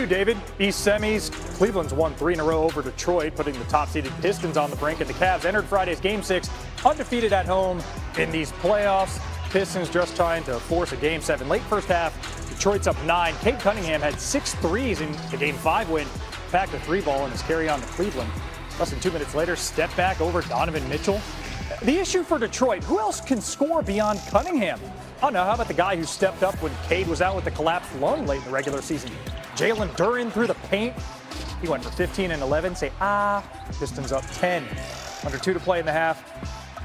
you, David. East semis. Cleveland's won 3 in a row over Detroit, putting the top-seeded Pistons on the brink, and the Cavs entered Friday's Game 6 undefeated at home in these playoffs. Pistons just trying to force a Game 7. Late first half, Detroit's up 9. Cade Cunningham had 6 threes in the Game 5 win. Packed a 3-ball in his carry-on to Cleveland. Less than 2 minutes later, step back over Donovan Mitchell. The issue for Detroit, who else can score beyond Cunningham? Oh no, how about the guy who stepped up when Cade was out with the collapsed lung late in the regular season? Jalen Duren through the paint. He went for 15 and 11. Pistons up 10. Under 2 to play in the half.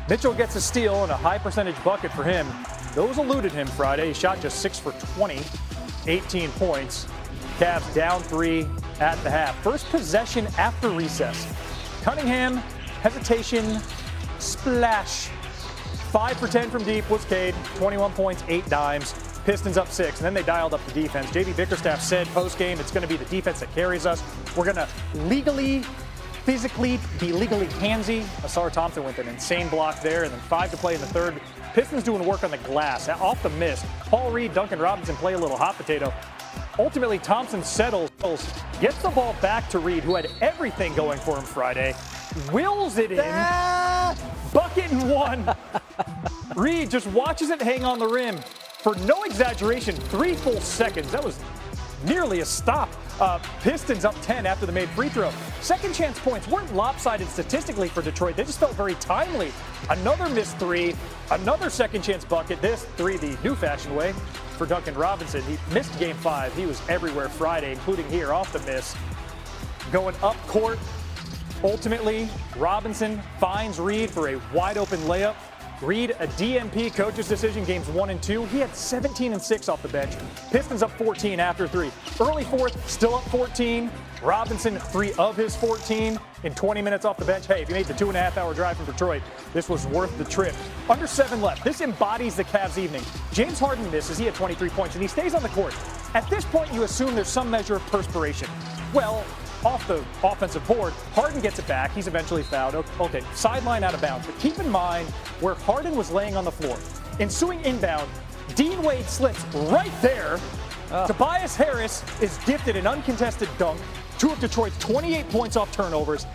Mitchell gets a steal and a high percentage bucket for him. Those eluded him Friday. He shot just 6 for 20, 18 points. Cavs down 3 at the half. First possession after recess. Cunningham, hesitation, splash. 5 for 10 from deep was Cade, 21 points, 8 dimes. Pistons up 6, and then they dialed up the defense. JB Bickerstaff said post-game it's going to be the defense that carries us. We're going to physically be legally handsy. Asar Thompson with an insane block there, and then 5 to play in the third. Pistons doing work on the glass. Off the miss, Paul Reed, Duncan Robinson play a little hot potato. Ultimately, Thompson settles, gets the ball back to Reed, who had everything going for him Friday. Wills it in. Bucket and 1. Reed just watches it hang on the rim. For no exaggeration, 3 full seconds. That was nearly a stop. Pistons up 10 after the made free throw. Second chance points weren't lopsided statistically for Detroit. They just felt very timely. Another missed 3, another second chance bucket. This 3 the new fashion way for Duncan Robinson. He missed Game 5. He was everywhere Friday, including here off the miss. Going up court. Ultimately, Robinson finds Reed for a wide open layup. Reed, a DNP coach's decision, games 1 and 2. He had 17 and 6 off the bench. Pistons up 14 after 3. Early fourth, still up 14. Robinson, 3 of his 14 in 20 minutes off the bench. Hey, if you made the 2.5-hour drive from Detroit, this was worth the trip. Under 7 left. This embodies the Cavs' evening. James Harden misses. He had 23 points, and he stays on the court. At this point, you assume there's some measure of perspiration. Well, off the offensive board, Harden gets it back. He's eventually fouled. Okay, sideline out of bounds. But keep in mind where Harden was laying on the floor. Ensuing inbound, Dean Wade slips right there. Tobias Harris is gifted an uncontested dunk. 2 of Detroit's 28 points off turnovers.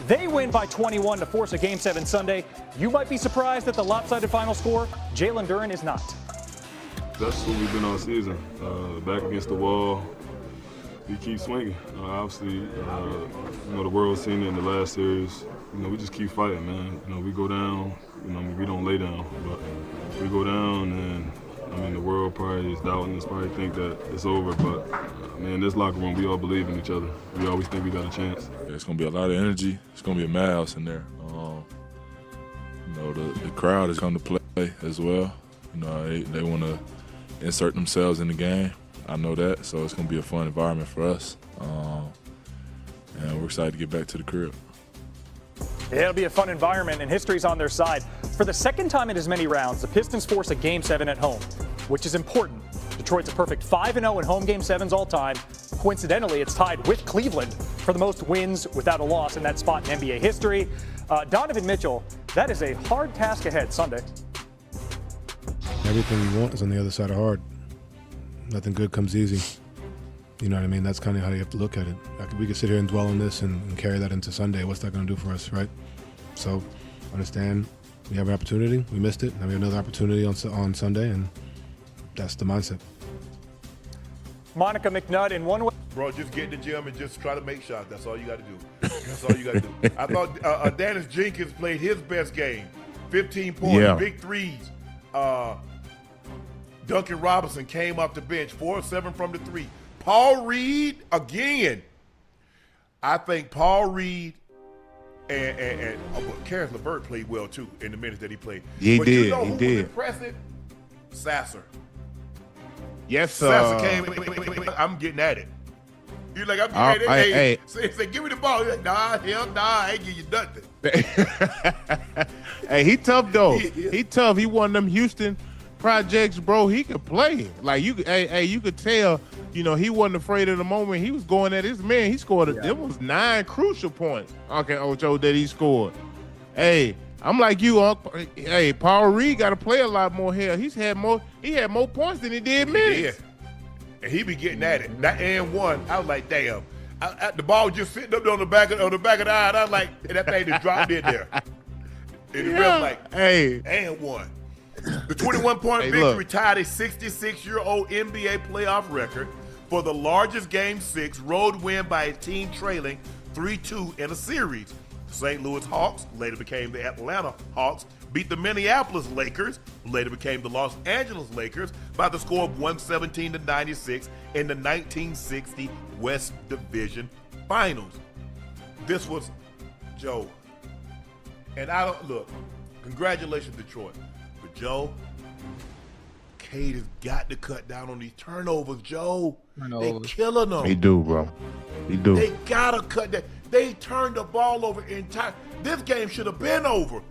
They win by 21 to force a Game 7 Sunday. You might be surprised at the lopsided final score. Jalen Duren is not. That's what we've been all season. Back against the wall. We keep swinging. Obviously, the world's seen it in the last series. We just keep fighting, man. We go down. We don't lay down, but we go down, and the world probably is doubting us, probably think that it's over. But man, this locker room, we all believe in each other. We always think we got a chance. It's gonna be a lot of energy. It's gonna be a madhouse in there. The crowd is going to play as well. They want to insert themselves in the game. I know that, so it's going to be a fun environment for us. And we're excited to get back to the crib. It'll be a fun environment, and history's on their side. For the second time in as many rounds, the Pistons force a Game 7 at home, which is important. Detroit's a perfect 5-0 in home Game 7s all time. Coincidentally, it's tied with Cleveland for the most wins without a loss in that spot in NBA history. Donovan Mitchell, that is a hard task ahead Sunday. Everything you want is on the other side of hard. Nothing good comes easy. You know what I mean? That's kind of how you have to look at it. We could sit here and dwell on this and carry that into Sunday. What's that going to do for us, right? So understand we have an opportunity. We missed it. Now we have another opportunity on Sunday, and that's the mindset. Monica McNutt in one way. Bro, just get in the gym and just try to make shots. That's all you got to do. That's all you got to do. I thought Dennis Jenkins played his best game. 15 points, big threes. Duncan Robinson came off the bench, 4-7 from the 3. Paul Reed, again. I think Paul Reed and Karis LeVert played well, too, in the minutes that he played. He but did. You know he who did. was impressive? Sasser. Yes, sir. Sasser came. I'm getting at it. You're like, I'm getting at it. Say, give me the ball. You're like, nah, hell nah, I ain't give you nothing. Hey, he tough, though. He tough. He one of them Houston projects, bro. He could play. Like, you could tell, he wasn't afraid of the moment. He was going at his man. He scored. There was 9 crucial points. Okay, Ocho, that he scored. Hey, I'm like you, Uncle. Hey, Paul Reed got to play a lot more here. He had more points than he did minutes. and he be getting at it. That and one, I was like, damn. The ball was just sitting up on the back of the eye, and I was like, that thing just dropped in there. And the ref like, hey, and one. The 21-point victory tied a 66-year-old NBA playoff record for the largest Game 6 road win by a team trailing 3-2 in a series. The St. Louis Hawks, later became the Atlanta Hawks, beat the Minneapolis Lakers, later became the Los Angeles Lakers, by the score of 117-96 in the 1960 West Division Finals. This was Joe. And I don't look, congratulations, Detroit. But Joe, Cade has got to cut down on these turnovers, Joe. They killing them. He do, bro. He do. They gotta cut that. They turned the ball over entire. This game should have been over.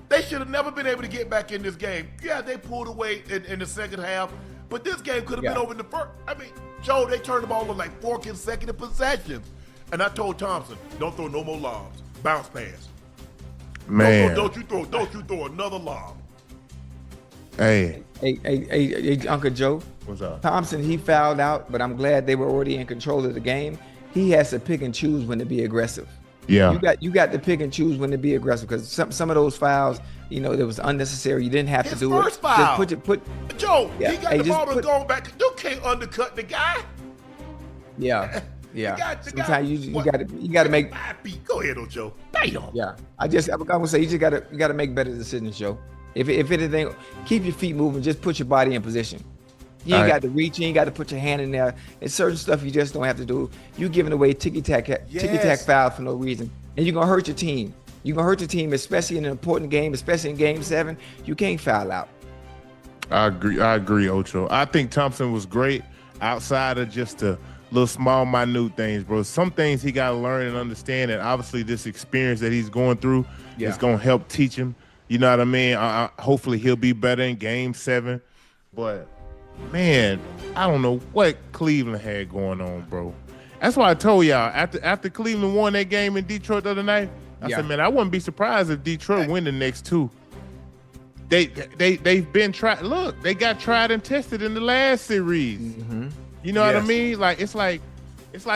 They should have never been able to get back in this game. Yeah, they pulled away in the second half, but this game could have been over in the first. I mean, Joe, they turned the ball over like 4 consecutive possessions. And I told Thompson, don't throw no more lobs. Bounce pass. Man. Don't you throw another lob. Hey, Uncle Joe. What's up? Thompson, he fouled out, but I'm glad they were already in control of the game. He has to pick and choose when to be aggressive. Yeah. You got to pick and choose when to be aggressive, because some of those fouls, it was unnecessary. You didn't have to do it. His first foul. Just put Joe, yeah. he got the ball and going back. You can't undercut the guy. Yeah. Sometimes you got to make. 5 feet. Go ahead, Joe. Damn. Yeah. I'm gonna say you got to make better decisions, Joe. If anything, keep your feet moving. Just put your body in position. You ain't got to reach. You ain't got to put your hand in there. It's certain stuff you just don't have to do. You giving away ticky-tack fouls for no reason, and you're gonna hurt your team. You're gonna hurt your team, especially in an important game, especially in Game 7. You can't foul out. I agree, Ocho. I think Thompson was great outside of just the little small, minute things, bro. Some things he got to learn and understand, and obviously this experience that he's going through is going to help teach him. You know what I mean? Hopefully he'll be better in Game 7. But, man, I don't know what Cleveland had going on, bro. That's why I told y'all, after Cleveland won that game in Detroit the other night, I said, man, I wouldn't be surprised if Detroit win the next 2. They've been tried. Look, they got tried and tested in the last series. Mm-hmm. You know what I mean? Like it's like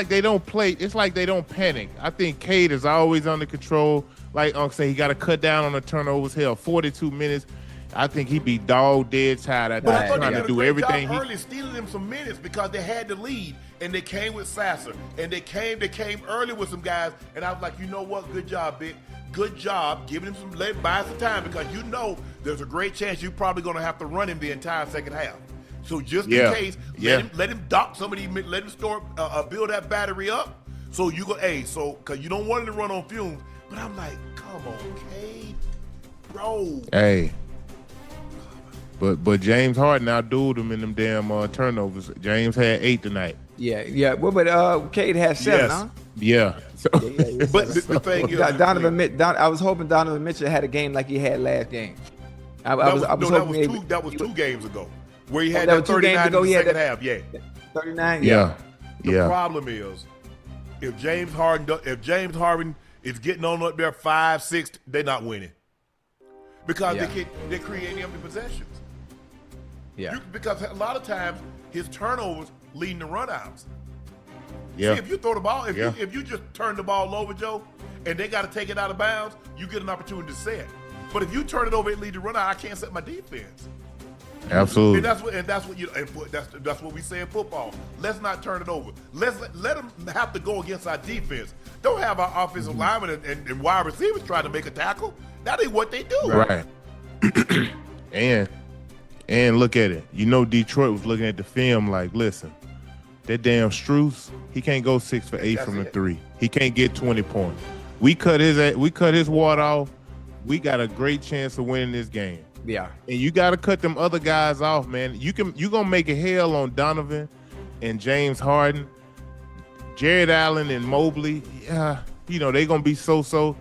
they don't play. It's like they don't panic. I think Cade is always under control. Like Uncle say, he got to cut down on the turnovers. Hell, 42 minutes. I think he'd be dog dead tired after trying to do everything. Early stealing them some minutes because they had the lead and they came with Sasser and they came early with some guys. And I was like, you know what? Good job, Big. Good job giving him buy some time, because you know there's a great chance you're probably going to have to run him the entire second half. So just in case, let him dock some of these, let him store, build that battery up. So you go, because you don't want him to run on fumes. But I'm like, come on, Cade, bro. Hey. But James Harden outdueled him in them damn turnovers. James had 8 tonight. Yeah. Well, but Cade had 7, huh? Yeah. But the thing is, I was hoping Donovan Mitchell had a game like he had last game. I was hoping that was 2 games ago where he had that that 39 in the second half. 39. Yeah. The problem is, if James Harden is getting on up there 5, 6, they're not winning because they're creating empty possessions. Yeah. Because a lot of times his turnovers leading to runouts. Yeah. See, if you throw the ball, if you just turn the ball over, Joe, and they got to take it out of bounds, you get an opportunity to set. But if you turn it over and lead to run out, I can't set my defense. Absolutely. And that's what we say in football. Let's not turn it over. Let them have to go against our defense. Don't have our offensive linemen and wide receivers trying to make a tackle. That ain't what they do. Right. and look at it. You know, Detroit was looking at the film like, listen, that damn Strus, he can't go 6 for 8 from the 3. He can't get 20 points. We cut his wad off. We got a great chance of winning this game. Yeah. And you got to cut them other guys off, man. You gonna make it hell on Donovan and James Harden, Jared Allen and Mobley. Yeah, they gonna be so.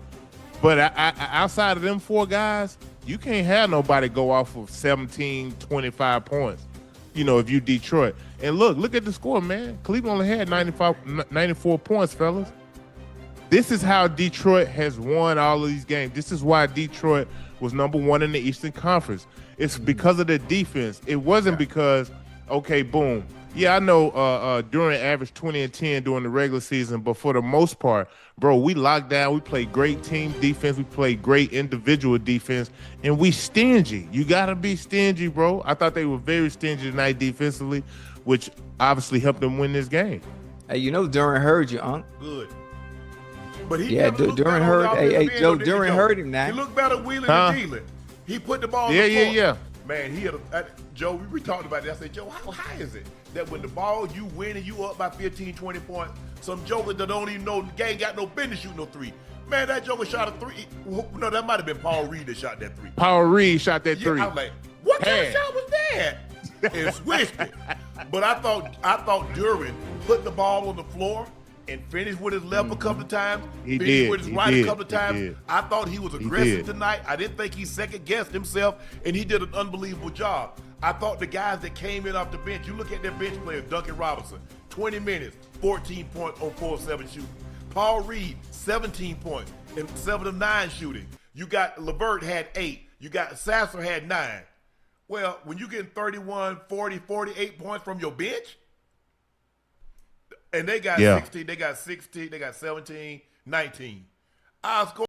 But outside of them 4 guys, you can't have nobody go off of 17, 25 points. If you Detroit. And look at the score, man. Cleveland only had 94 points, fellas. This is how Detroit has won all of these games. This is why Detroit was number 1 in the Eastern Conference. It's because of the defense. It wasn't because, okay, boom, Yeah, I know Durant averaged 20 and 10 during the regular season, but for the most part, bro, we locked down. We played great team defense. We played great individual defense, and we stingy. You got to be stingy, bro. I thought they were very stingy tonight defensively, which obviously helped them win this game. Hey, you know Durant heard you, Unc. Good. But he Durant heard. Hey, Joe, Durant heard him now. He looked better wheeling and dealing. He put the ball on the floor. Yeah. Man, he had Joe, we talked about that. I said, Joe, how high is it that when the ball you win and you up by 15, 20 points, some joker that don't even know the game got no business shooting no three. Man, that joker shot a three. No, that might have been Paul Reed that shot that three. Paul Reed shot that three. I was like, what kind of shot was that? And switched it. But I thought Durant put the ball on the floor and finished with his left a couple of times. He finished did. with his right a couple of times. I thought he was aggressive tonight. I didn't think he second-guessed himself, and he did an unbelievable job. I thought the guys that came in off the bench, you look at their bench players, Duncan Robinson, 20 minutes, 14 points on 4-7 shooting. Paul Reed, 17 points and 7 of 9 shooting. You got LeVert had 8. You got Sasser had 9. Well, when you getting 31, 40, 48 points from your bench, and they got 16, they got 16, they got 17, 19. I scored